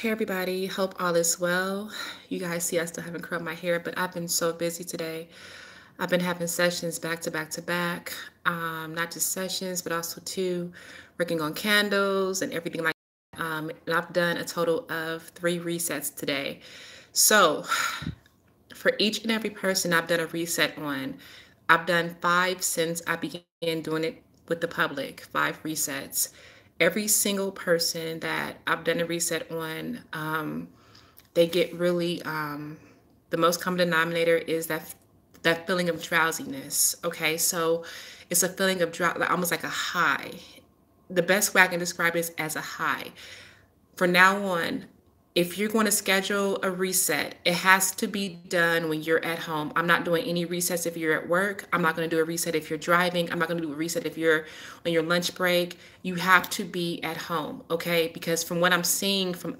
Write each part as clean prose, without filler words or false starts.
Hey everybody, hope all is well. You guys see I still haven't curled my hair, but I've been so busy today. I've been having sessions back to back to back. Not just sessions, but also too working on candles and everything like that. And I've done a total of 3 resets today. So for each and every person I've done a reset on, I've done 5 since I began doing it with the public, 5 resets. Every single person that I've done a reset on, they get really, the most common denominator is that feeling of drowsiness. Okay, so it's a feeling of like almost like a high. The best way I can describe it is as a high. For now on, if you're going to schedule a reset, it has to be done when you're at home. I'm not doing any resets if you're at work. I'm not going to do a reset if you're driving. I'm not going to do a reset if you're on your lunch break. You have to be at home, okay? Because from what I'm seeing from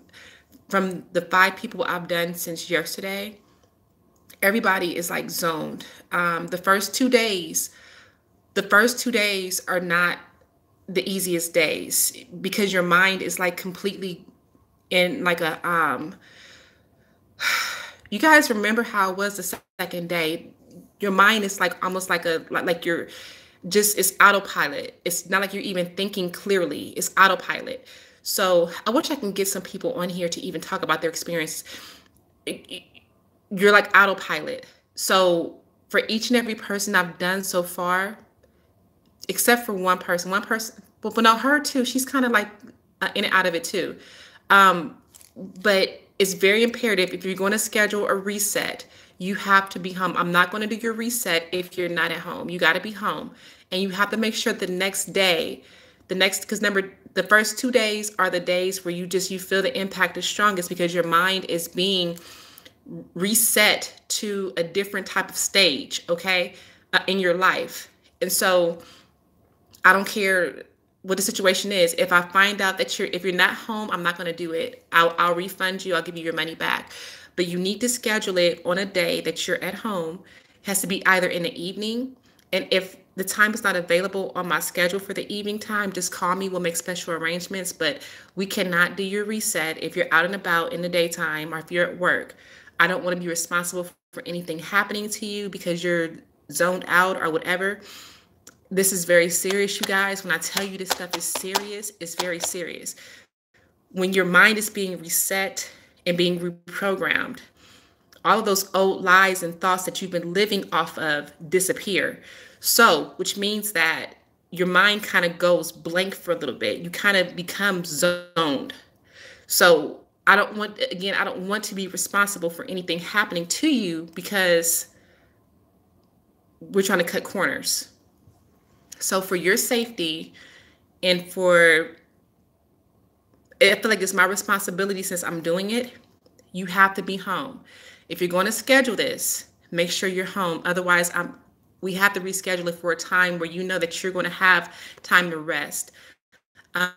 the 5 people I've done since yesterday, everybody is like zoned. The first 2 days are not the easiest days because your mind is like completely in like a you guys remember how it was the second day. Your mind is like almost like like you're just, it's autopilot. It's not like you're even thinking clearly. It's autopilot. So I wish I can get some people on here to even talk about their experience. You're like autopilot. So for each and every person I've done so far, except for one person, but no, her too. She's kind of like in and out of it too. Um, but it's very imperative if you're going to schedule a reset, you have to be home. I'm not going to do your reset if you're not at home. You got to be home, and you have to make sure the next day, because remember, the first 2 days are the days where you feel the impact is strongest because your mind is being reset to a different type of stage, okay, in your life. And so I don't care what the situation is. If I find out that if you're not home, I'm not going to do it. I'll refund you. I'll give you your money back. But you need to schedule it on a day that you're at home. It has to be either in the evening. And if the time is not available on my schedule for the evening time, just call me. We'll make special arrangements. But we cannot do your reset if you're out and about in the daytime or if you're at work. I don't want to be responsible for anything happening to you because you're zoned out or whatever. This is very serious, you guys. When I tell you this stuff is serious, it's very serious. When your mind is being reset and being reprogrammed, all of those old lies and thoughts that you've been living off of disappear. So, which means that your mind kind of goes blank for a little bit. You kind of become zoned. So, I don't want to be responsible for anything happening to you because we're trying to cut corners. So for your safety and I feel like it's my responsibility since I'm doing it, you have to be home. If you're going to schedule this, make sure you're home. Otherwise, we have to reschedule it for a time where you know that you're going to have time to rest. The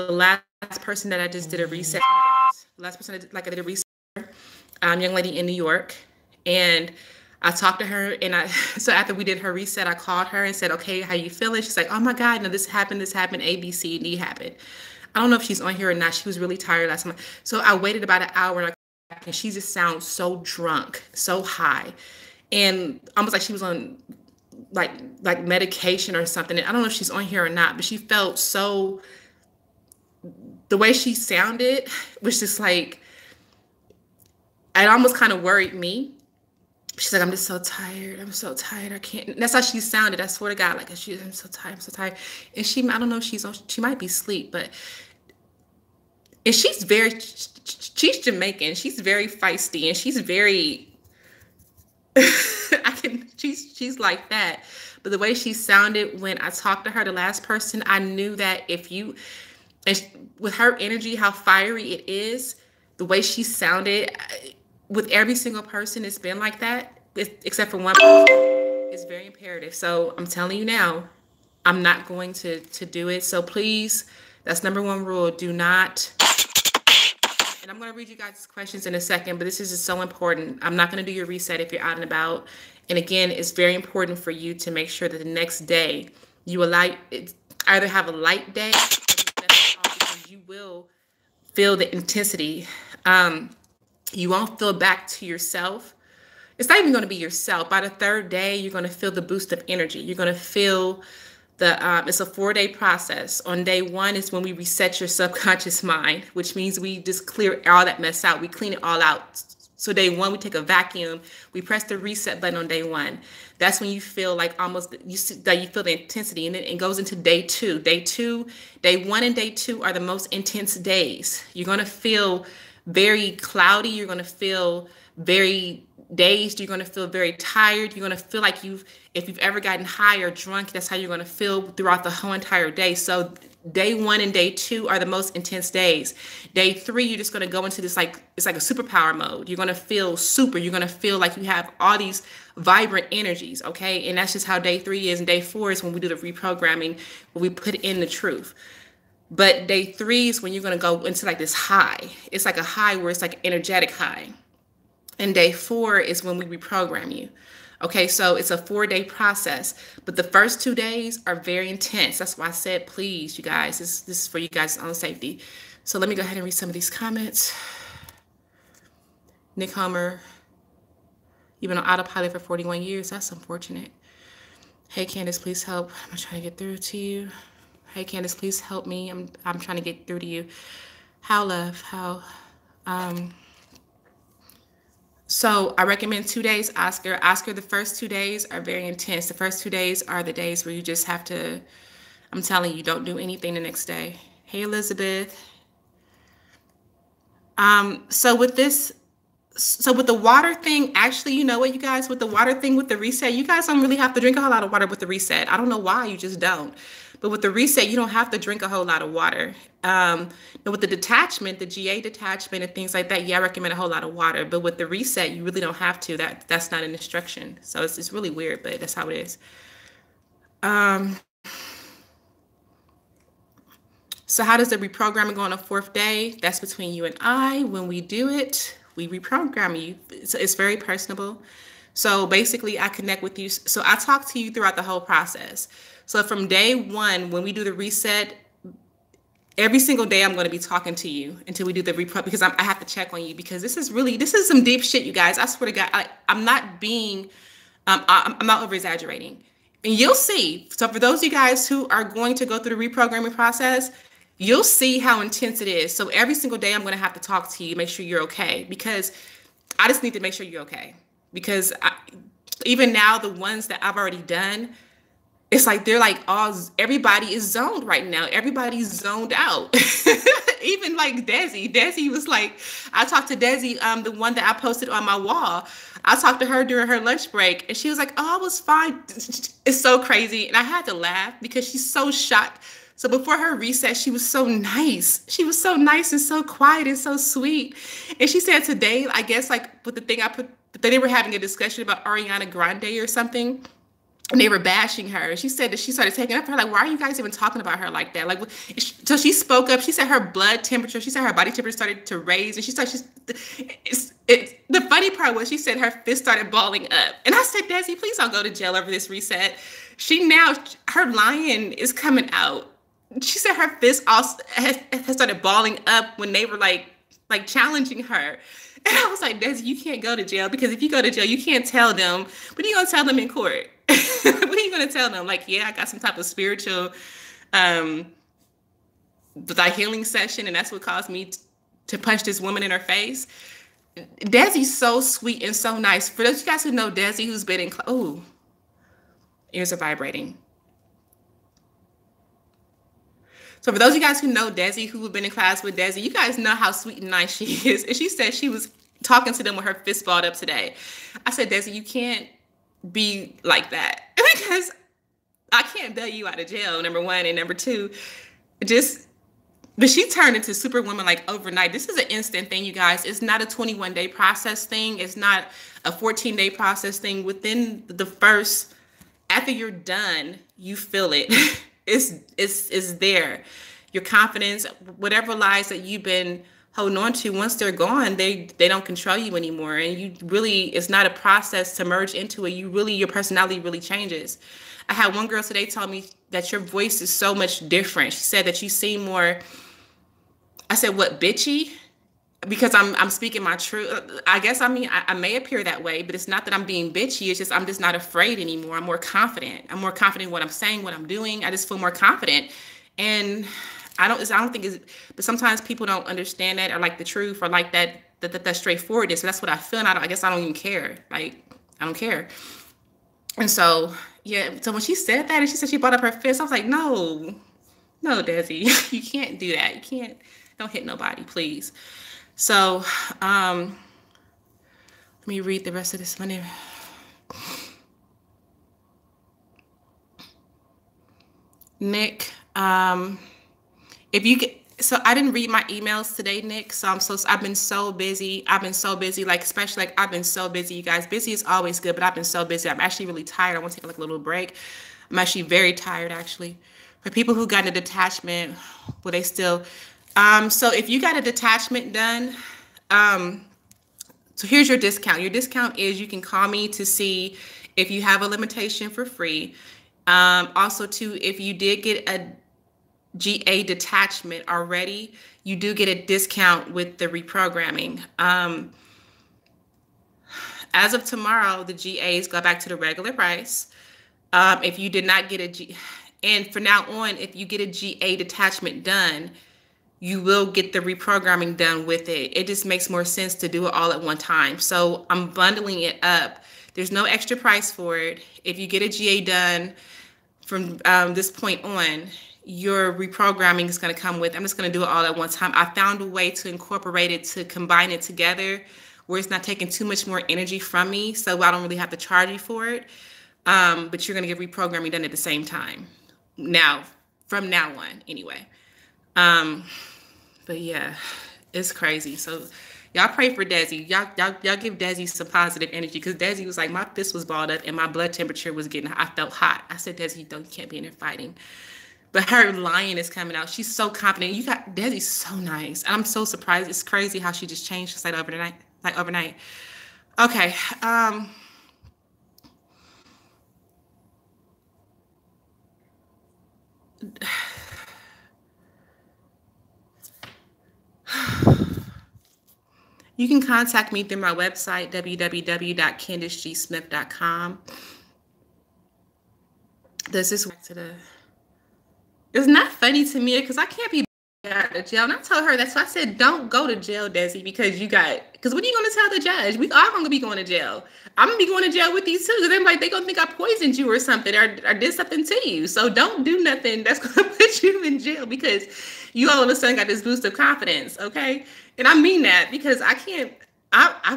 last person that I just did a reset, the last person I did a reset, young lady in New York, and I talked to her, and so after we did her reset, I called her and said, okay, how you feeling? She's like, oh my God, no, this happened, A, B, C, D happened. I don't know if she's on here or not. She was really tired last month. So I waited about an hour, and she just sounds so drunk, so high, and almost like she was on like medication or something. And I don't know if she's on here or not, but she felt so, the way she sounded was just like, it almost kind of worried me. She's like, I'm just so tired. I'm so tired. I can't. And that's how she sounded. I swear to God, like I'm so tired. I'm so tired. And I don't know if she might be asleep, and she's Jamaican. She's very feisty, and she's very, she's like that. But the way she sounded when I talked to her, the last person, I knew that with her energy, how fiery it is, the way she sounded, with every single person, it's been like that, except for one person. It's very imperative. So I'm telling you now, I'm not going to do it. So please, that's number one rule. Do not. And I'm going to read you guys' questions in a second, but this is just so important. I'm not going to do your reset if you're out and about. And again, it's very important for you to make sure that the next day you either have a light day or because you will feel the intensity. You won't feel back to yourself. It's not even going to be yourself. By the third day, you're going to feel the boost of energy. You're going to feel it's a 4-day process. On day 1 is when we reset your subconscious mind, which means we just clear all that mess out. We clean it all out. So day 1, we take a vacuum. We press the reset button on day 1. That's when you feel like almost you feel the intensity, and then it goes into day 2. Day 1 and day 2 are the most intense days. You're going to feel very cloudy. You're going to feel very dazed. You're going to feel very tired. You're going to feel like if you've ever gotten high or drunk, that's how you're going to feel throughout the whole entire day. So day 1 and day 2 are the most intense days. Day 3, you're just going to go into this, it's like a superpower mode. You're going to feel super. You're going to feel like you have all these vibrant energies. Okay. And that's just how day 3 is. And day 4 is when we do the reprogramming, where we put in the truth. But day 3 is when you're going to go into like this high. It's like a high where it's like energetic high. And day 4 is when we reprogram you. Okay, so it's a 4-day process, but the first 2 days are very intense. That's why I said, please, you guys, this is for you guys' own safety. So let me go ahead and read some of these comments. Nick Homer, you've been on autopilot for 41 years. That's unfortunate. Hey, Candace, please help. I'm trying to get through to you. Hey, Candace, please help me. I'm trying to get through to you. How, love? How? So I recommend 2 days, Oscar. Oscar, the first 2 days are very intense. The first 2 days are the days where you just have to, I'm telling you, don't do anything the next day. Hey, Elizabeth. So with the water thing, actually, you know what, you guys, with the water thing, with the reset, you guys don't really have to drink a whole lot of water with the reset. I don't know why, you just don't. But with the reset, you don't have to drink a whole lot of water. But with the detachment, the GA detachment and things like that, yeah, I recommend a whole lot of water. But with the reset, you really don't have to. That's not an instruction. So it's really weird, but that's how it is. So how does the reprogramming go on the 4th day? That's between you and I. When we do it, we reprogram you. It's very personable. So basically, I connect with you. So I talk to you throughout the whole process. So from day 1, when we do the reset, every single day I'm going to be talking to you until we do the repro, because I have to check on you, because this is some deep shit, you guys. I swear to God, I'm not being, I'm not over exaggerating. And you'll see. So for those of you guys who are going to go through the reprogramming process, you'll see how intense it is. So every single day I'm going to have to talk to you, make sure you're okay, because I just need to make sure you're okay. Because even now, the ones that I've already done, it's like they're like everybody is zoned right now. Everybody's zoned out. Even like Desi. Desi was like, I talked to Desi, the one that I posted on my wall. I talked to her during her lunch break, and she was like, oh, I was fine. It's so crazy. And I had to laugh because she's so shocked. So before her reset, she was so nice. She was so nice and so quiet and so sweet. And she said today, I guess like with the thing I put, they were having a discussion about Ariana Grande or something. And they were bashing her. She said that she started taking up for her, like, why are you guys even talking about her like that? Like, so she spoke up. She said her blood temperature, she said her body temperature started to raise. And she started, the funny part was she said her fist started balling up. And I said, Desi, please don't go to jail over this reset. Her lion is coming out. She said her fist also has started balling up when they were like challenging her. And I was like, Desi, you can't go to jail, because if you go to jail, you can't tell them. What are you going to tell them in court? What are you going to tell them? Like, yeah, I got some type of spiritual healing session, and that's what caused me to punch this woman in her face. Desi's so sweet and so nice. For those of you guys who know Desi, who's been in ears are vibrating. So for those of you guys who know Desi, who have been in class with Desi, you guys know how sweet and nice she is. And she said she was talking to them with her fist balled up today. I said, Desi, you can't be like that, because I can't bail you out of jail, number one. And number two, but she turned into Superwoman like overnight. This is an instant thing, you guys. It's not a 21-day process thing. It's not a 14-day process thing. Within the first, after you're done, you feel it. It's there. Your confidence, whatever lies that you've been holding on to, once they're gone, they don't control you anymore. And you really, it's not a process to merge into it. Your personality really changes. I had one girl today tell me that your voice is so much different. She said that you seem more, I said, what, bitchy? Because I'm speaking my truth. I guess, I mean, I may appear that way, but it's not that I'm being bitchy. It's just I'm just not afraid anymore. I'm more confident. I'm more confident in what I'm saying, what I'm doing. I just feel more confident. And I don't think it's, but sometimes people don't understand that or like the truth or like that straightforwardness. So that's what I feel. And I guess I don't even care. Like, I don't care. And so, yeah. So when she said that and she said she brought up her fist, I was like, no, no, Desi, you can't do that. You can't, don't hit nobody, please. So, let me read the rest of this money. Nick, if you get, so I didn't read my emails today, Nick. So I've been so busy. I've been so busy, like, especially like I've been so busy, you guys. Busy is always good, but I've been so busy. I'm actually really tired. I want to take like a little break. I'm actually very tired, actually. For people who got a detachment, will they still, so if you got a detachment done, so here's your discount. Your discount is you can call me to see if you have a limitation for free. Also, too, if you did get a GA detachment already, you do get a discount with the reprogramming. As of tomorrow, the GAs go back to the regular price. If you did not get a G, and for now on, if you get a GA detachment done, you will get the reprogramming done with it. It just makes more sense to do it all at one time. So I'm bundling it up. There's no extra price for it. If you get a GA done from this point on, your reprogramming is going to come with. I'm just going to do it all at one time. I found a way to incorporate it, to combine it together where it's not taking too much more energy from me. So I don't really have to charge you for it. But you're going to get reprogramming done at the same time. Now, from now on, anyway. But yeah, it's crazy. So y'all pray for Desi. Y'all give Desi some positive energy, because Desi was like, my fist was balled up and my blood temperature was getting, I felt hot. I said, Desi, you can't be in there fighting. But her lion is coming out. She's so confident. You got Desi's so nice. I'm so surprised. It's crazy how she just changed just like overnight. Like overnight. Okay. You can contact me through my website, www.candicesgsmith.com. Does this work to the... It's not funny to me because I can't be out of jail. And I told her that's why I said, don't go to jail, Desi, because because what are you going to tell the judge? We are going to be going to jail. I'm going to be going to jail with these too, because they're like, they're going to think I poisoned you or something, or did something to you. So don't do nothing that's going to put you in jail, because you all of a sudden got this boost of confidence, okay? And I mean that, because I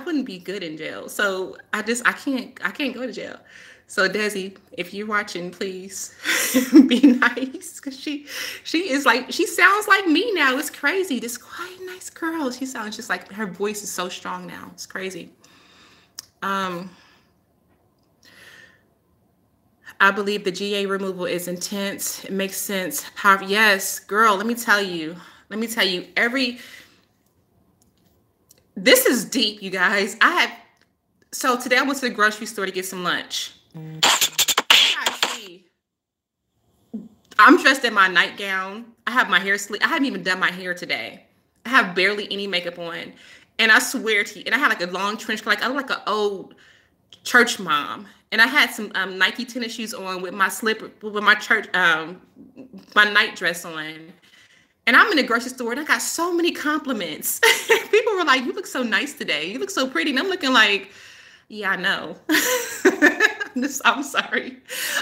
wouldn't be good in jail. So I can't go to jail. So Desi, if you're watching, please be nice, because she is like, she sounds like me now. It's crazy. This quiet, nice girl. She sounds just like, her voice is so strong now. It's crazy. I believe the GA removal is intense. It makes sense. Yes, girl, let me tell you, this is deep, you guys. So today I went to the grocery store to get some lunch. I'm dressed in my nightgown. I have my hair sleek. I haven't even done my hair today. I have barely any makeup on. And I swear to you, and I had like a long trench coat, like I look like an old church mom. And I had some Nike tennis shoes on with my slipper, with my church, my night dress on. And I'm in the grocery store and I got so many compliments. People were like, you look so nice today. You look so pretty. And I'm looking like, yeah, I know. I'm sorry.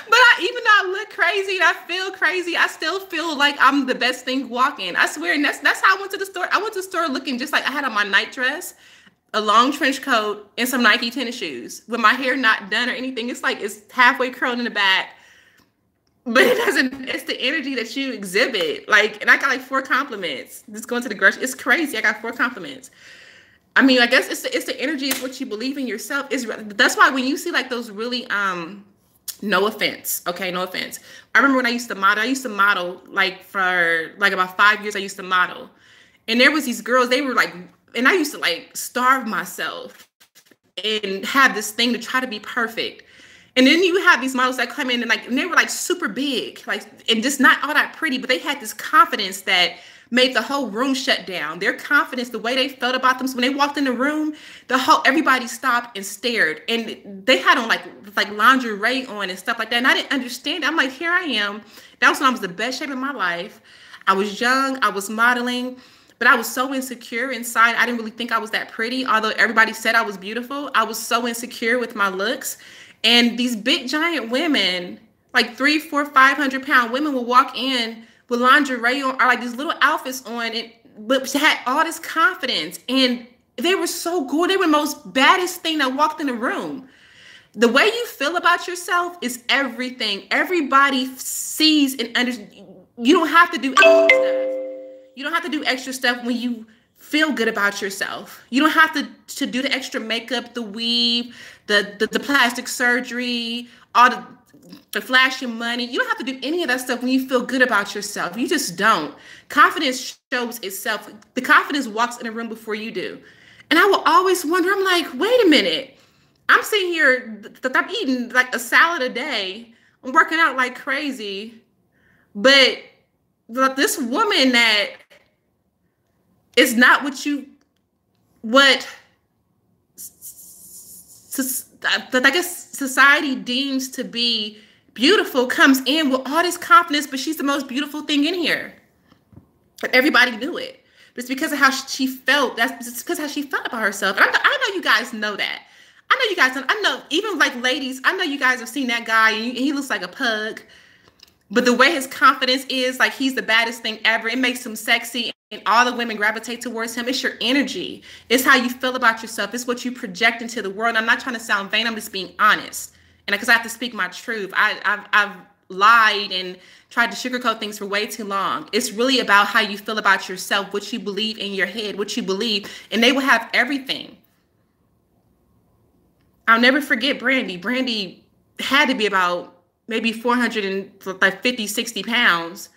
But even though I look crazy and I feel crazy, I still feel like I'm the best thing walking. I swear. And that's how I went to the store. I went to the store looking just like I had on my night dress, a long trench coat, and some Nike tennis shoes with my hair not done or anything. It's like it's halfway curled in the back. But it's the energy that you exhibit. Like, and I got like 4 compliments. Just going to the grocery. It's crazy. I got 4 compliments. I mean, I guess it's the energy. It's what you believe in yourself. That's why when you see like those really, no offense. Okay. No offense. I remember when I used to model like for like about 5 years, I used to model, and there was these girls, they were like, and I used to like starve myself and have this thing to try to be perfect. And then you have these models that come in and they were like super big, like, and just not all that pretty, but they had this confidence that made the whole room shut down. Their confidence, the way they felt about them, so when they walked in the room, everybody stopped and stared, and they had on like lingerie on and stuff like that. And I didn't understand. I'm like, here I am. That was when I was the best shape of my life. I was young. I was modeling, but I was so insecure inside. I didn't really think I was that pretty, although everybody said I was beautiful. I was so insecure with my looks, and these big giant women, like 300, 400, 500-pound women, will walk in with lingerie on, or like these little outfits on, and but she had all this confidence, and they were so good. They were the most baddest thing that walked in the room. The way you feel about yourself is everything. Everybody sees and understands. You don't have to do extra stuff. You don't have to do extra stuff when you feel good about yourself. You don't have to do the extra makeup, the weave, the plastic surgery, all the flashing money. You don't have to do any of that stuff when you feel good about yourself. You just don't. Confidence shows itself. The confidence walks in a room before you do. And I will always wonder, I'm like, wait a minute. I'm sitting here, I'm eating like a salad a day. I'm working out like crazy. But this woman that is not what I guess society deems to be beautiful, comes in with all this confidence, but she's the most beautiful thing in here. Everybody knew it. But it's because of how she felt. It's because of how she felt about herself. And I know you guys know that. I know even like ladies, I know you guys have seen that guy and he looks like a pug. But the way his confidence is, like he's the baddest thing ever. It makes him sexy and all the women gravitate towards him. It's your energy. It's how you feel about yourself. It's what you project into the world. I'm not trying to sound vain. I'm just being honest. And because I have to speak my truth, I've lied and tried to sugarcoat things for way too long. It's really about how you feel about yourself, what you believe in your head, what you believe, and they will have everything. I'll never forget Brandy. Brandy had to be about maybe 450, 60 pounds.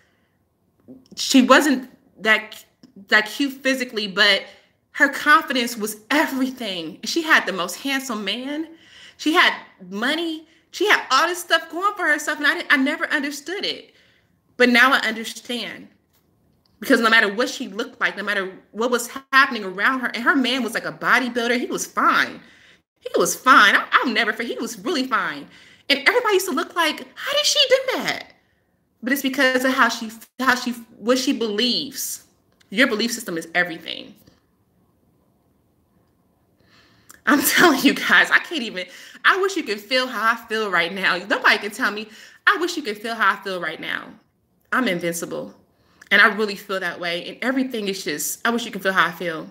She wasn't that cute physically, but her confidence was everything. She had the most handsome man. She had money. She had all this stuff going for herself, and I never understood it. But now I understand. Because no matter what she looked like, no matter what was happening around her, and her man was like a bodybuilder, he was fine. He was fine. I'll never forget. He was really fine. And everybody used to look like, how did she do that? But it's because of what she believes. Your belief system is everything. I'm telling you guys, I wish you could feel how I feel right now. Nobody can tell me. I wish you could feel how I feel right now. I'm invincible. And I really feel that way. And everything is just, I wish you could feel how I feel.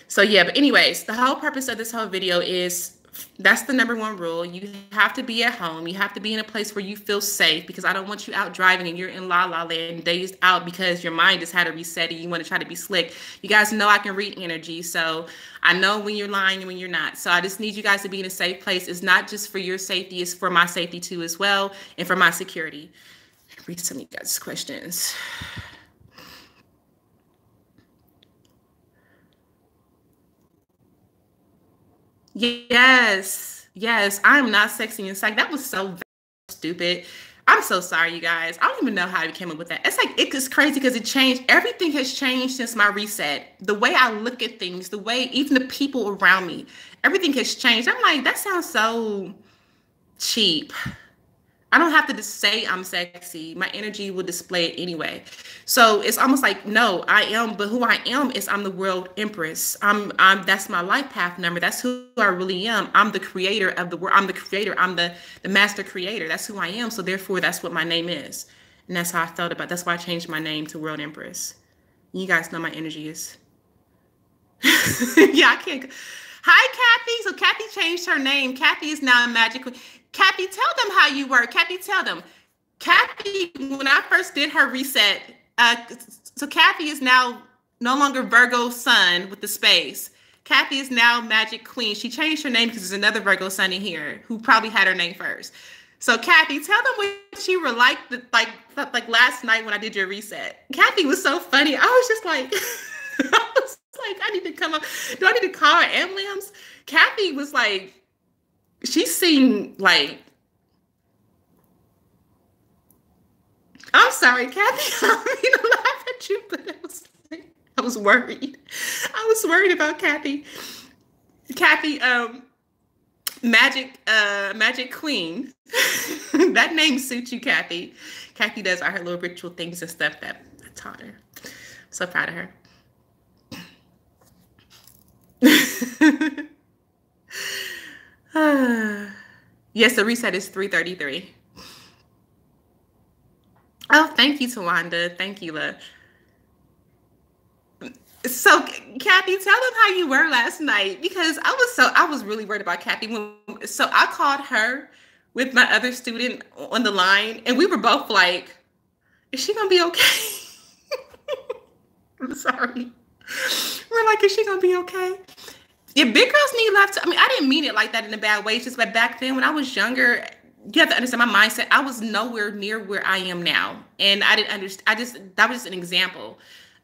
So yeah, but anyways, the whole purpose of this whole video is, that's the number one rule. You have to be at home. You have to be in a place where you feel safe, because I don't want you out driving and you're in la la land, dazed out because your mind just had a reset and you want to try to be slick. You guys know I can read energy, so I know when you're lying and when you're not. So I just need you guys to be in a safe place. It's not just for your safety, it's for my safety too as well, and for my security. Read some of you guys' questions. Yes, I'm not sexy and psych. That was so stupid. I'm so sorry, you guys. I don't even know how I came up with that. It's like, it's crazy because it changed. Everything has changed since my reset. The way I look at things, the way even the people around me, everything has changed. I'm like, that sounds so cheap. I don't have to just say I'm sexy. My energy will display it anyway. So it's almost like, no, I am, but who I am is I'm the world empress. That's my life path number. That's who I really am. I'm the creator of the world. I'm the creator. I'm the master creator. That's who I am. So therefore, that's what my name is. And that's how I felt about it. That's why I changed my name to World Empress. You guys know my energy is. Yeah, I can't. Hi, Kathy. So Kathy changed her name. Kathy is now a magic queen. Kathy, tell them how you were. Kathy, tell them. Kathy, when I first did her reset, so Kathy is now no longer Virgo sun with the space. Kathy is now Magic Queen. She changed her name because there's another Virgo sun in here who probably had her name first. So Kathy, tell them what you were like last night when I did your reset. Kathy was so funny. I was just like, I need to come up. Do I need to call an ambulance? Kathy was like, she seemed like, I'm sorry, Kathy. I don't mean to laugh at you, but I was worried. I was worried about Kathy. Kathy, Magic Queen. That name suits you, Kathy. Kathy does all her little ritual things and stuff that I taught her. So proud of her. Yes, the reset is 3:33. Oh, thank you, Tawanda. Thank you, La. So, Kathy, tell them how you were last night, because I was really worried about Kathy. So I called her with my other student on the line, and we were both like, "Is she gonna be okay?" I'm sorry. We're like, "Is she gonna be okay?" Yeah, big girls need love. I mean, I didn't mean it like that in a bad way. It's just that back then, when I was younger, you have to understand my mindset. I was nowhere near where I am now, and I didn't understand. That was just an example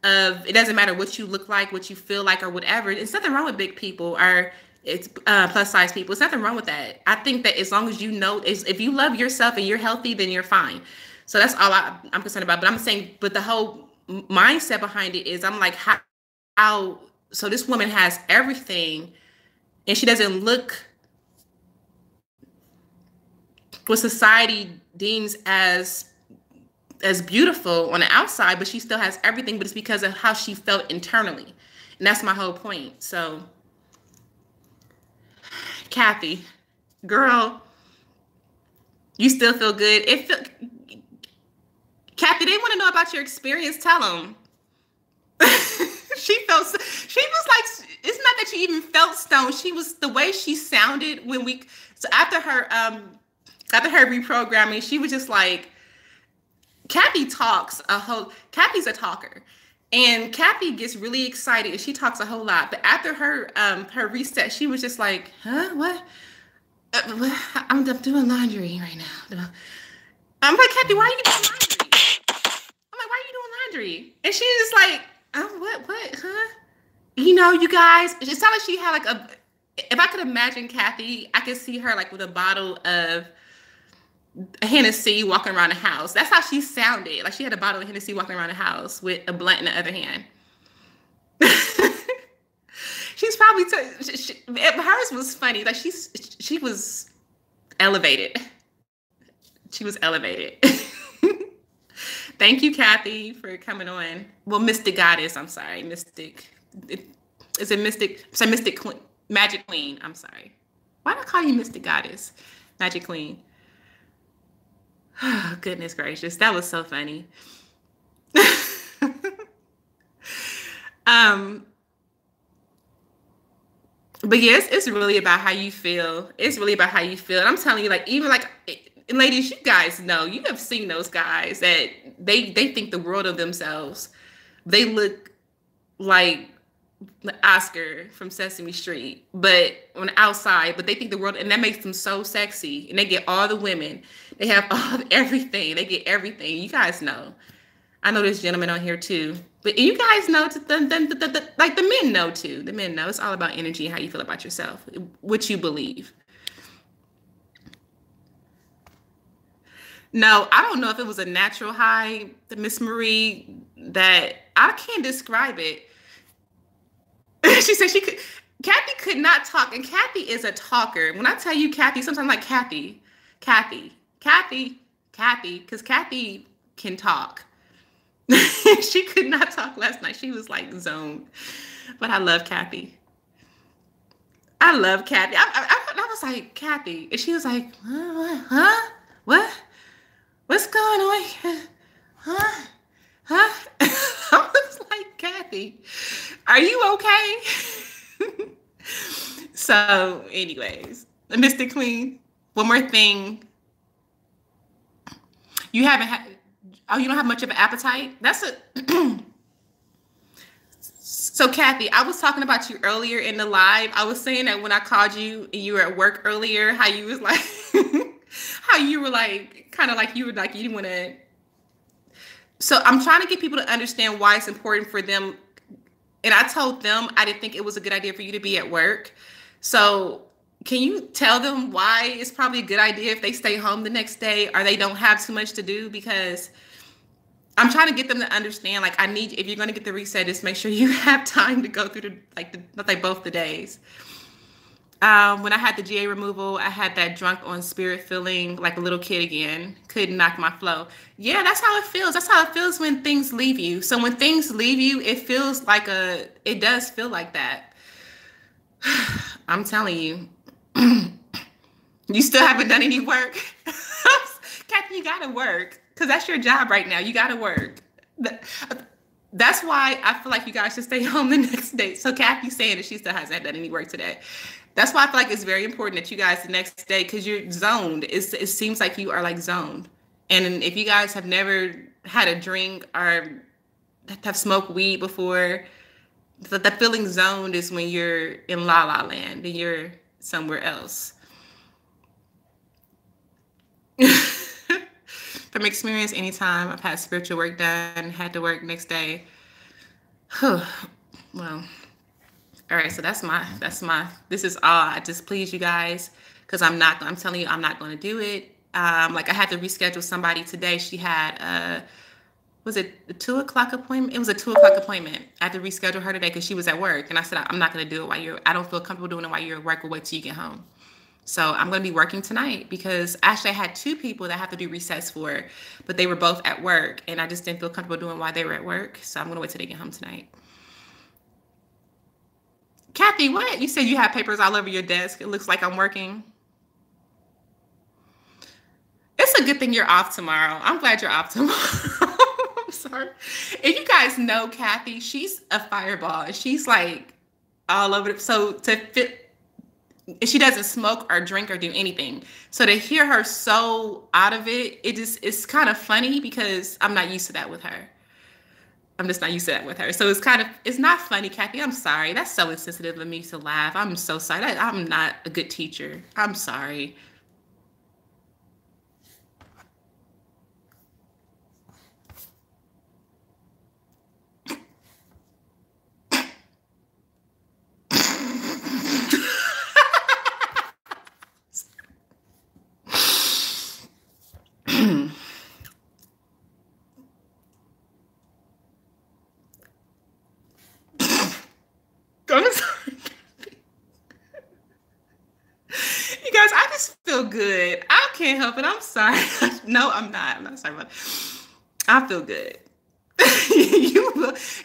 of, it doesn't matter what you look like, what you feel like, or whatever. There's nothing wrong with big people or it's plus size people. There's nothing wrong with that. I think that as long as you know, if you love yourself and you're healthy, then you're fine. So that's all I'm concerned about. But I'm saying, but the whole mindset behind it is, I'm like, how so this woman has everything and she doesn't look what society deems as beautiful on the outside, but she still has everything, but it's because of how she felt internally. And that's my whole point. So, Kathy, girl, you still feel good. Kathy, they want to know about your experience. Tell them. She was like, it's not that she even felt stoned. She was, the way she sounded so after her reprogramming, she was just like, Kathy's a talker, and Kathy gets really excited and she talks a whole lot. But after her reset, she was just like, huh, what? I'm doing laundry right now. I'm like, Kathy, why are you doing laundry? I'm like, why are you doing laundry? And she's just like, oh, what, huh? You know, you guys, it sounded like she had like if I could imagine Kathy, I could see her like with a bottle of Hennessy walking around the house. That's how she sounded. Like she had a bottle of Hennessy walking around the house with a blunt in the other hand. She's probably hers was funny. Like she was elevated. She was elevated. Thank you, Kathy, for coming on. Well, Mystic Goddess. I'm sorry, Mystic. Is it Mystic? So Magic Queen. I'm sorry. Why did I call you Mystic Goddess? Magic Queen. Oh, goodness gracious. That was so funny. But yes, it's really about how you feel. It's really about how you feel. And I'm telling you, like, even like, ladies, you guys know, you have seen those guys that they think the world of themselves. They look like Oscar from Sesame Street, but on the outside, but they think the world, and that makes them so sexy. And they get all the women. They have everything. They get everything. You guys know. I know there's gentlemen on here too, but you guys know, like the men know too. The men know. It's all about energy and how you feel about yourself, what you believe. No, I don't know if it was a natural high, Miss Marie, that I can't describe it. She said Kathy could not talk, and Kathy is a talker. When I tell you Kathy, sometimes I'm like, Kathy, because Kathy can talk. She could not talk last night. She was like zoned. But I love Kathy. I love Kathy. I was like, Kathy. And she was like, huh? What? What's going on here? Huh? I was like, Kathy, are you okay? So, anyways, Mystic Queen, one more thing. You don't have much of an appetite? So, Kathy, I was talking about you earlier in the live. I was saying that when I called you and you were at work earlier, how you was like, how you were like, kind of like you were like, you didn't want to. So I'm trying to get people to understand why it's important for them. And I told them I didn't think it was a good idea for you to be at work. So can you tell them why it's probably a good idea if they stay home the next day or they don't have too much to do? Because I'm trying to get them to understand, like, I need, if you're going to get the reset, just make sure you have time to go through both the days. When I had the GA removal, I had that drunk on spirit feeling like a little kid again. Couldn't knock my flow. Yeah, that's how it feels. That's how it feels when things leave you. So when things leave you, it feels like it does feel like that. I'm telling you. You still haven't done any work. Kathy, you gotta work, because that's your job right now. You gotta work. That's why I feel like you guys should stay home the next day. So Kathy's saying that she still hasn't done any work today. That's why I feel like it's very important that you guys the next day, because you're zoned. It seems like you are like zoned. And if you guys have never had a drink or have smoked weed before, the feeling zoned is when you're in La La Land and you're somewhere else. From experience, anytime I've had spiritual work done, had to work next day. Well, all right, so this is all. I just please you guys, because I'm telling you, I'm not going to do it. Like, I had to reschedule somebody today. She had, was it a 2 o'clock appointment? It was a 2 o'clock appointment. I had to reschedule her today because she was at work. And I said, I'm not going to do it I don't feel comfortable doing it while you're at work. We'll wait till you get home. So I'm going to be working tonight, because actually I had 2 people that I have to do resets for, but they were both at work and I just didn't feel comfortable doing while they were at work. So I'm going to wait till they get home tonight. Kathy, what? You said you have papers all over your desk. It looks like I'm working. It's a good thing you're off tomorrow. I'm glad you're off tomorrow. I'm sorry. If you guys know Kathy, she's a fireball. She's like all over. So she doesn't smoke or drink or do anything. So to hear her so out of it, it's kind of funny, because I'm not used to that with her. I'm just not used to that with her. So it's not funny, Kathy. I'm sorry. That's so insensitive of me to laugh. I'm so sorry. I'm not a good teacher. I'm sorry. I'm sorry. You guys, I just feel good. I can't help it. I'm sorry. No, I'm not. I'm not sorry about it. I feel good.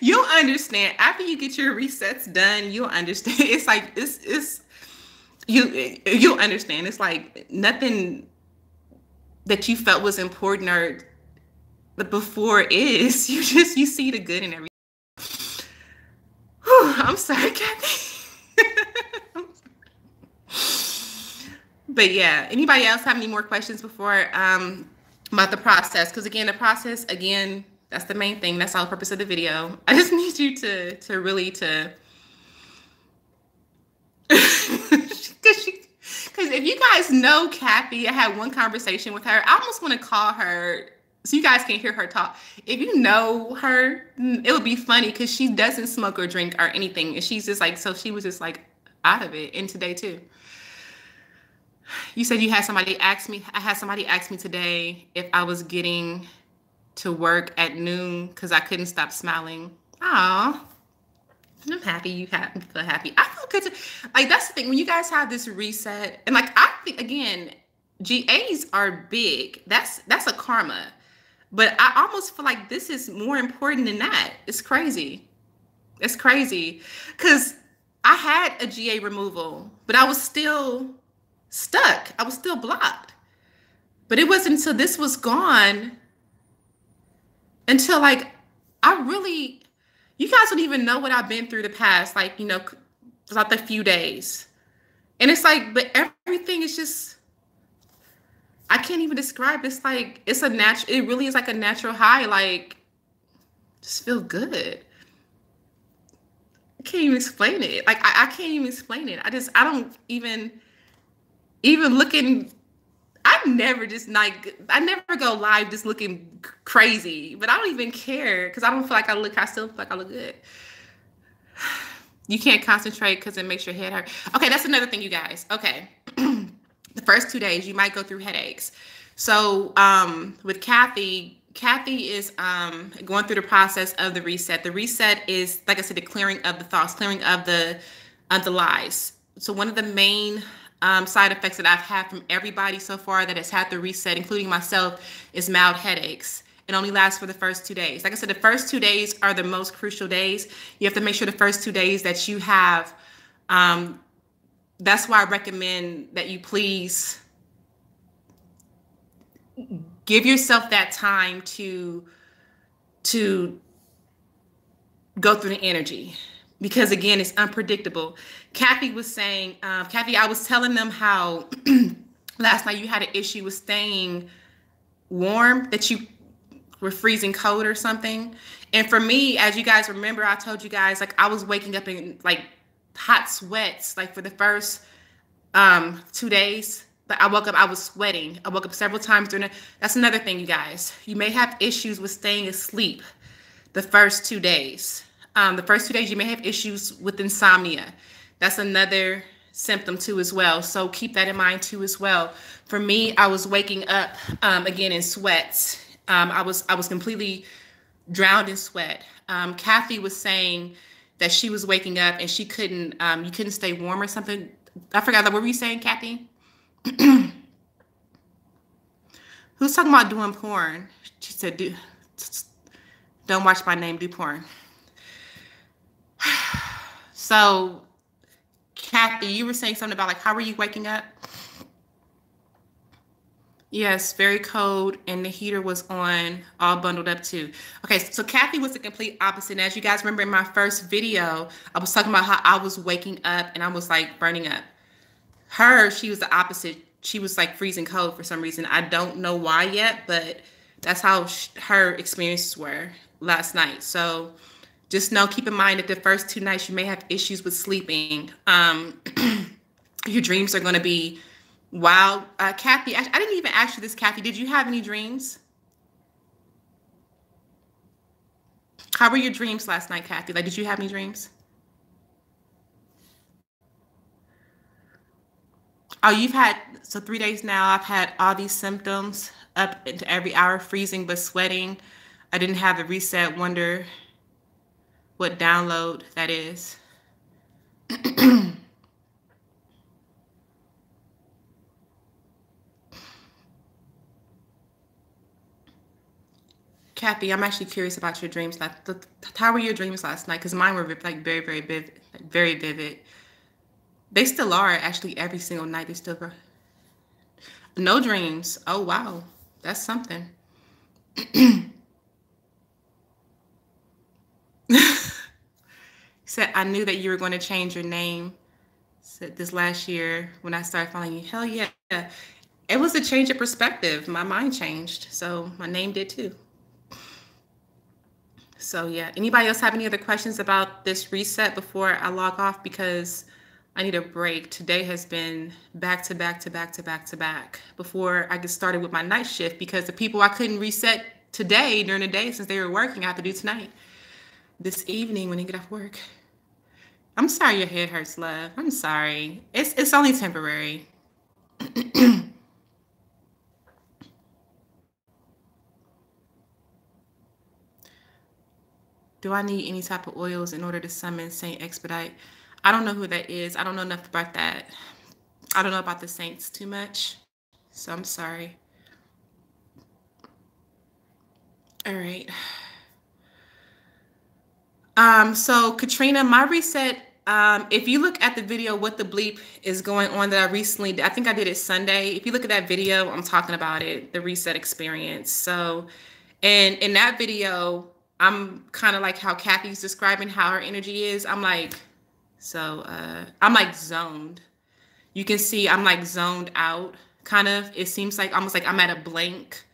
You'll understand after you get your resets done. You'll understand. It's like you'll understand. It's like nothing that you felt was important or before is. You see the good in everything. I'm sorry, Kathy. But yeah, anybody else have any more questions before about the process? Because again, the process, that's the main thing. That's all the purpose of the video. I just need you to really because if you guys know Kathy, I had one conversation with her. I almost want to call her so you guys can hear her talk. If you know her, it would be funny, because she doesn't smoke or drink or anything. And she's just like, so she was just like out of it. And today too. You said you had somebody ask me. I had somebody ask me today if I was getting to work at noon because I couldn't stop smiling. Aw. I'm happy you feel happy. I feel good. Like, that's the thing. When you guys have this reset, and like, I think, again, GAs are big. That's a karma. But I almost feel like this is more important than that. It's crazy. It's crazy. Because I had a GA removal, but I was still stuck. I was still blocked. But it wasn't until this was gone, until like, you guys don't even know what I've been through the past, like, like the few days. And it's like, but everything is just, I can't even describe. It's like, it really is like a natural high. Like, just feel good. I can't even explain it. Like, I can't even explain it. I don't even looking, I never go live just looking crazy, but I don't even care, because I still feel like I look good. You can't concentrate because it makes your head hurt. Okay, that's another thing, you guys. Okay. The first 2 days, you might go through headaches. So with Kathy Kathy is going through the process of the reset. The reset is, like I said, the clearing of the thoughts, clearing of the lies. So one of the main side effects that I've had from everybody so far that has had the reset, including myself, is mild headaches. It only lasts for the first 2 days. Like I said, the first 2 days are the most crucial days. You have to make sure the first 2 days that you have. That's why I recommend that you please give yourself that time to go through the energy, because again, it's unpredictable. Kathy was saying, Kathy, I was telling them how last night you had an issue with staying warm, that you were freezing cold or something. And for me, as you guys remember, I told you guys, like, I was waking up in like hot sweats, like for the first 2 days. But I woke up, I was sweating. I woke up several times during it. That's another thing, you guys. You may have issues with staying asleep the first 2 days. The first 2 days, you may have issues with insomnia. That's another symptom too as well. So keep that in mind too as well. For me, I was waking up again in sweats. I was completely drowned in sweat. Kathy was saying that she was waking up and she couldn't, you couldn't stay warm or something. I forgot, what were you saying, Kathy? Who's talking about doing porn? She said, don't watch my name, do porn. So, Kathy, you were saying something about, like, how were you waking up? Yes, very cold, and the heater was on, all bundled up too. Okay, so Kathy was the complete opposite. And as you guys remember in my first video, I was talking about how I was waking up and I was like burning up. She was the opposite. She was like freezing cold for some reason. I don't know why yet, but that's how her experiences were last night. So just know, keep in mind that the first 2 nights you may have issues with sleeping. Your dreams are going to be wild. Kathy, I didn't even ask you this, Kathy. Did you have any dreams? How were your dreams last night, Kathy? Like, did you have any dreams? Oh, you've had, so 3 days now, I've had all these symptoms up into every hour, freezing but sweating. I didn't have the reset. Wonder what download that is. Kathy, I'm actually curious about your dreams. How were your dreams last night? Because mine were like very, very vivid, very vivid. They still are, actually, every single night. They still go. No dreams. Oh, wow. That's something. Said, I knew that you were going to change your name. Said this last year when I started following you. Hell yeah. It was a change of perspective. My mind changed. So my name did too. So yeah. Anybody else have any other questions about this reset before I log off? Because I need a break. Today has been back to back to back to back to back before I get started with my night shift, because the people I couldn't reset today during the day since they were working, I have to do tonight, this evening when they get off work. I'm sorry your head hurts, love. I'm sorry. It's only temporary. Do I need any type of oils in order to summon Saint Expedite? I don't know who that is. I don't know enough about that. I don't know about the saints too much. So I'm sorry. All right. So Katrina, my reset, if you look at the video, What the Bleep is Going On, that I recently, I think I did it Sunday. If you look at that video, I'm talking about it, the reset experience. So, and in that video, I'm kind of like how Kathy's describing how her energy is. I'm like, I'm like zoned. You can see I'm like zoned out, kind of. It seems like almost like I'm at a blank.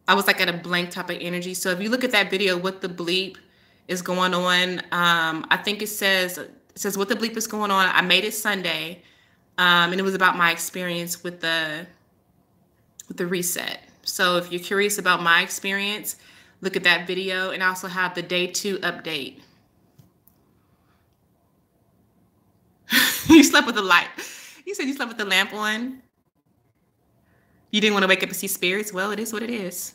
I was like at a blank type of energy. So if you look at that video, What the Bleep is Going On, I think it says What the Bleep is Going On. I made it Sunday, and it was about my experience with the reset. So if you're curious about my experience, look at that video, and I also have the day 2 update. You slept with the light. You said you slept with the lamp on. You didn't want to wake up and see spirits? Well, it is what it is.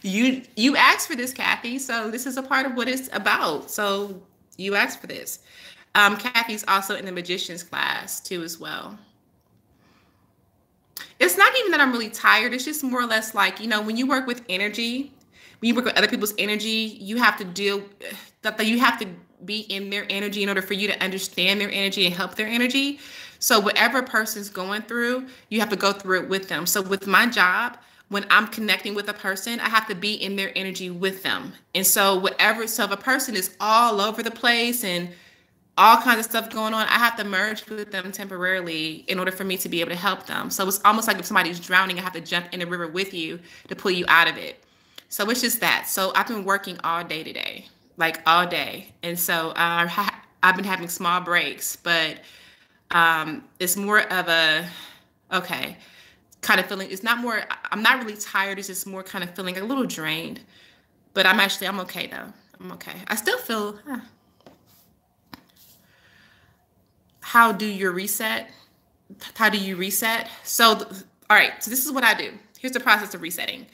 You asked for this, Kathy. So this is a part of what it's about. So you asked for this. Kathy's also in the magician's class too, as well. It's not even that I'm really tired. It's just more or less like, when you work with energy, when you work with other people's energy, you have to deal that you have to be in their energy in order for you to understand their energy and help their energy. So whatever a person's going through, you have to go through it with them. So with my job, when I'm connecting with a person, I have to be in their energy with them. And so if a person is all over the place and all kinds of stuff going on, I have to merge with them temporarily in order for me to be able to help them. So it's almost like if somebody's drowning, I have to jump in the river with you to pull you out of it. So it's just that. So I've been working all day today, like all day. And so I've been having small breaks, but it's more of a, okay, kind of feeling. I'm not really tired. It's just more kind of feeling a little drained, but I'm okay though. I'm okay. I still feel, how do you reset? So, all right, so this is what I do. Here's the process of resetting.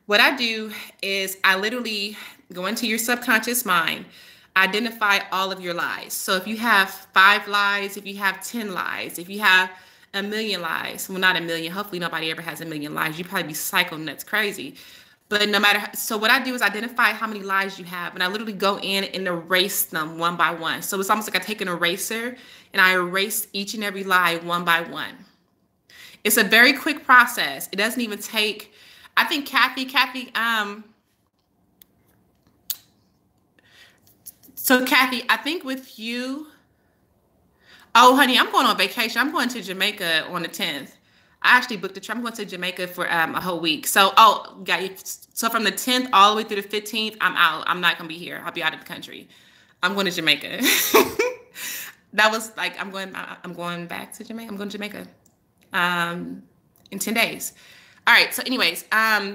What I do is I literally go into your subconscious mind, identify all of your lies. So if you have 5 lies, if you have 10 lies, if you have a million lies, well, not a million, hopefully nobody ever has a million lies. You'd probably be psycho nuts crazy. But so what I do is identify how many lies you have, and I literally go in and erase them one by one. So it's almost like I take an eraser and I erase each and every lie one by one. It's a very quick process. It doesn't even take, I think Kathy, so Kathy, I think with you, oh honey, I'm going on vacation. I'm going to Jamaica on the 10th. I actually booked a trip. I'm going to Jamaica for a whole week. So, so from the 10th all the way through the 15th, I'm out. I'm not going to be here. I'll be out of the country. I'm going to Jamaica. That was like, I'm going back to Jamaica. I'm going to Jamaica in 10 days. All right. So anyways,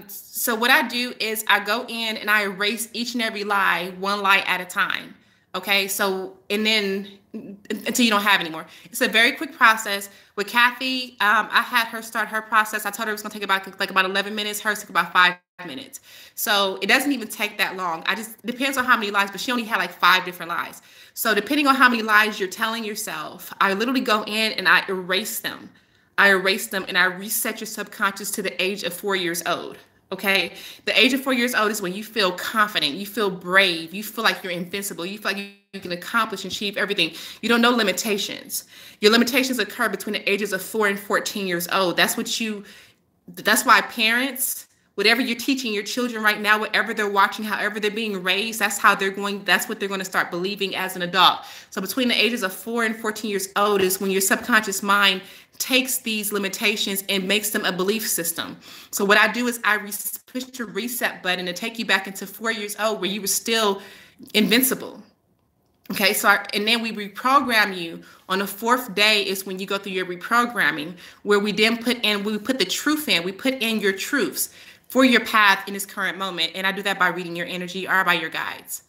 so what I do is I go in and I erase each and every lie, one lie at a time. Okay. So, and then until you don't have anymore. It's a very quick process. With Kathy, I had her start her process. I told her it was going to take about 11 minutes. Hers took about 5 minutes. So it doesn't even take that long. Depends on how many lies, but she only had like 5 different lies. So depending on how many lies you're telling yourself, I literally go in and I erase them. And I reset your subconscious to the age of 4 years old. Okay. The age of 4 years old is when you feel confident, you feel brave, you feel like you're invincible, you feel like you can accomplish and achieve everything. You don't know limitations. Your limitations occur between the ages of 4 and 14 years old. That's why parents, whatever you're teaching your children right now, whatever they're watching, however they're being raised, that's what they're going to start believing as an adult. So between the ages of 4 and 14 years old is when your subconscious mind takes these limitations and makes them a belief system. So what I do is I push the reset button to take you back into 4 years old where you were still invincible. Okay, and then we reprogram you on the 4th day is when you go through your reprogramming, where we then put the truth in, we put in your truths for your path in this current moment. And I do that by reading your energy or by your guides.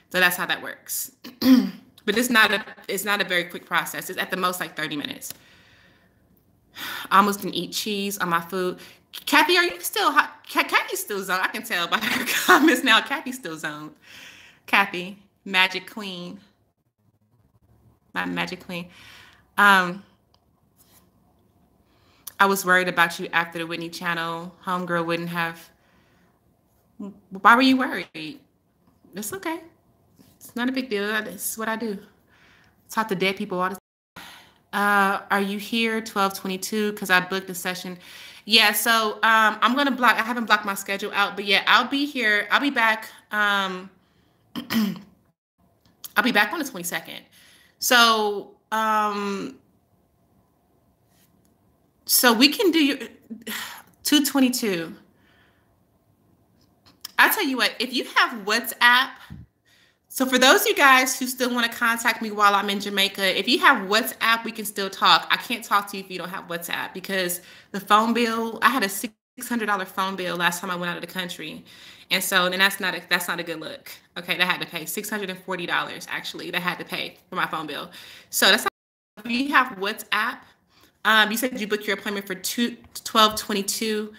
So that's how that works. But it's not a very quick process. It's at the most like 30 minutes. I almost didn't eat cheese on my food. Kathy, are you still hot? Kathy's still zoned. I can tell by her comments now. Kathy's still zoned. Kathy, Magic Queen. My Magic Queen. I was worried about you after the Whitney Channel. Homegirl wouldn't have. Why were you worried? It's okay. It's not a big deal. This is what I do. Talk to dead people all the time. Are you here 12/22? Because I booked a session. Yeah, so I'm gonna block. I haven't blocked my schedule out, but yeah, I'll be here. I'll be back. I'll be back on the 22nd. So so we can do your 2/22. I'll tell you what. If you have WhatsApp. So for those of you guys who still want to contact me while I'm in Jamaica, if you have WhatsApp, we can still talk. I can't talk to you if you don't have WhatsApp because the phone bill, I had a $600 phone bill last time I went out of the country. And so then that's not a good look. Okay, that had to pay $640 actually. That had to pay for my phone bill. So that's if you have WhatsApp. You said you booked your appointment for 12/22.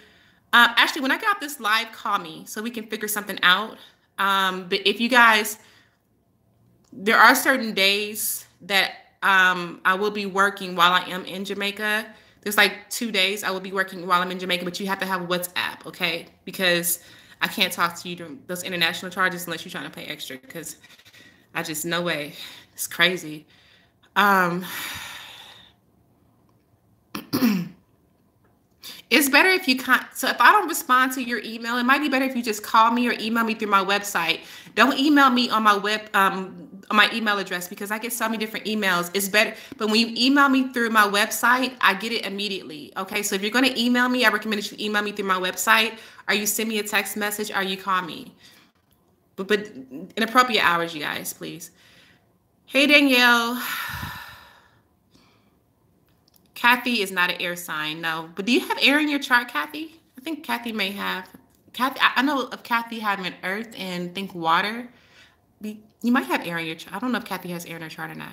Actually, when I get off this live, call me so we can figure something out. But if you guys, there are certain days that I will be working while I am in Jamaica. There's like 2 days I will be working while I'm in Jamaica, but you have to have WhatsApp, okay? Because I can't talk to you during those international charges unless you're trying to pay extra. Because I just no way. It's crazy. Um, It's better if you can't. So if I don't respond to your email, it might be better if you just call me or email me through my website. Don't email me on my on my email address because I get so many different emails. It's better, but when you email me through my website, I get it immediately. Okay, so if you're going to email me, I recommend that you email me through my website, or you send me a text message, or you call me. But in appropriate hours, you guys, please. Hey Danielle. Kathy is not an air sign, no. But do you have air in your chart, Kathy? I think Kathy may have. Kathy, I know of Kathy having earth and think water. You might have air in your chart. I don't know if Kathy has air in her chart or not.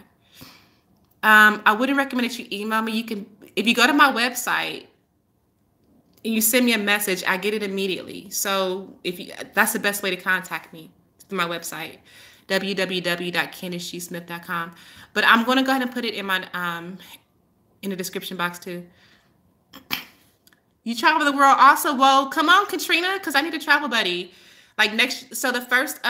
I wouldn't recommend that you email me. You can, if you go to my website and you send me a message, I get it immediately. So that's the best way to contact me through my website, www.CandiceGSmith.com. But I'm going to go ahead and put it in my in the description box too. You travel the world also. Well, come on, Katrina, because I need a travel buddy. Like so the first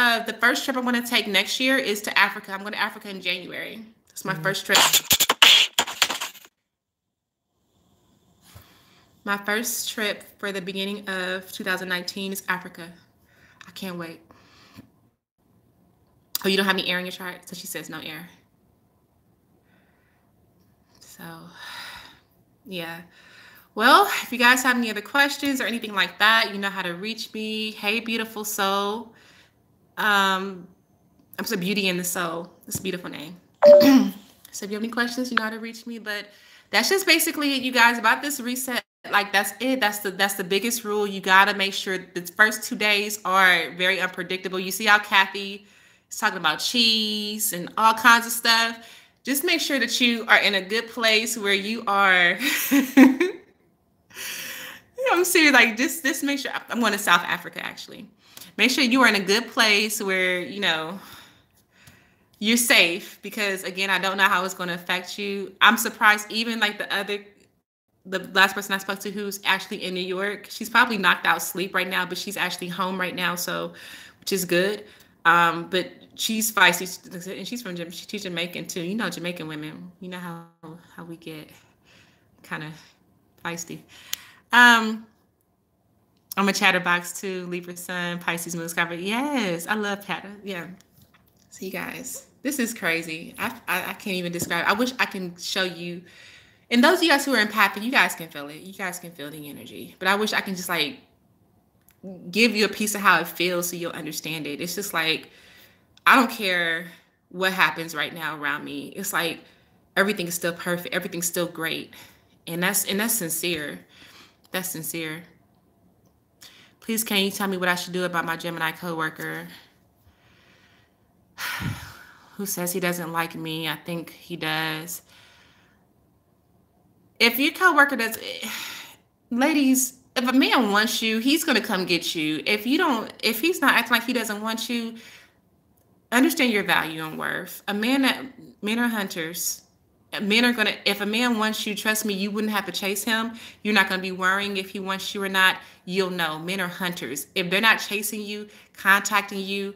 trip I'm going to take next year is to Africa. I'm going to Africa in January. It's my first trip. My first trip for the beginning of 2019 is Africa. I can't wait. Oh, you don't have any air in your chart? So she says no air. So, yeah. Well, if you guys have any other questions or anything like that, you know how to reach me. Hey, beautiful soul. I'm so Beauty in the Soul. It's a beautiful name. So if you have any questions, you know how to reach me. But that's just basically it, you guys, about this reset. Like, that's it. That's the biggest rule. You got to make sure the first 2 days are very unpredictable. You see how Kathy is talking about cheese and all kinds of stuff. Just make sure that you are in a good place where you are. I'm serious. Like, just make sure. I'm going to South Africa, actually. Make sure you are in a good place where, you're safe. Because, again, I don't know how it's going to affect you. I'm surprised even like the last person I spoke to who's actually in New York, she's probably knocked out sleep right now, but she's actually home right now. So, which is good. But she's feisty, and she's Jamaican too. You know, Jamaican women, you know how we get kind of feisty. I'm a chatterbox too. Libra sun, Pisces moon, Scorpio. Yes, I love chatter. Yeah. See, guys, this is crazy. I can't even describe. I wish I can show you. And those of you guys who are empathic, you guys can feel it. You guys can feel the energy. But I wish I can just like give you a piece of how it feels so you'll understand it. It's just like, I don't care what happens right now around me. It's like everything is still perfect. Everything's still great. And that's sincere. That's sincere. Please, can you tell me what I should do about my Gemini coworker who says he doesn't like me? I think he does. If your coworker does, ladies, if a man wants you, he's going to come get you. If he's not acting like he doesn't want you, understand your value and worth. Men are hunters. Men are gonna, if a man wants you, trust me, you wouldn't have to chase him. You're not gonna be worrying if he wants you or not. You'll know. Men are hunters. If they're not chasing you, contacting you,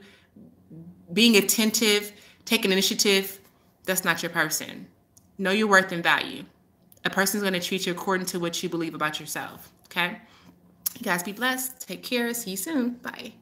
being attentive, taking initiative, that's not your person. Know your worth and value. A person's gonna treat you according to what you believe about yourself. Okay? You guys be blessed. Take care. See you soon. Bye.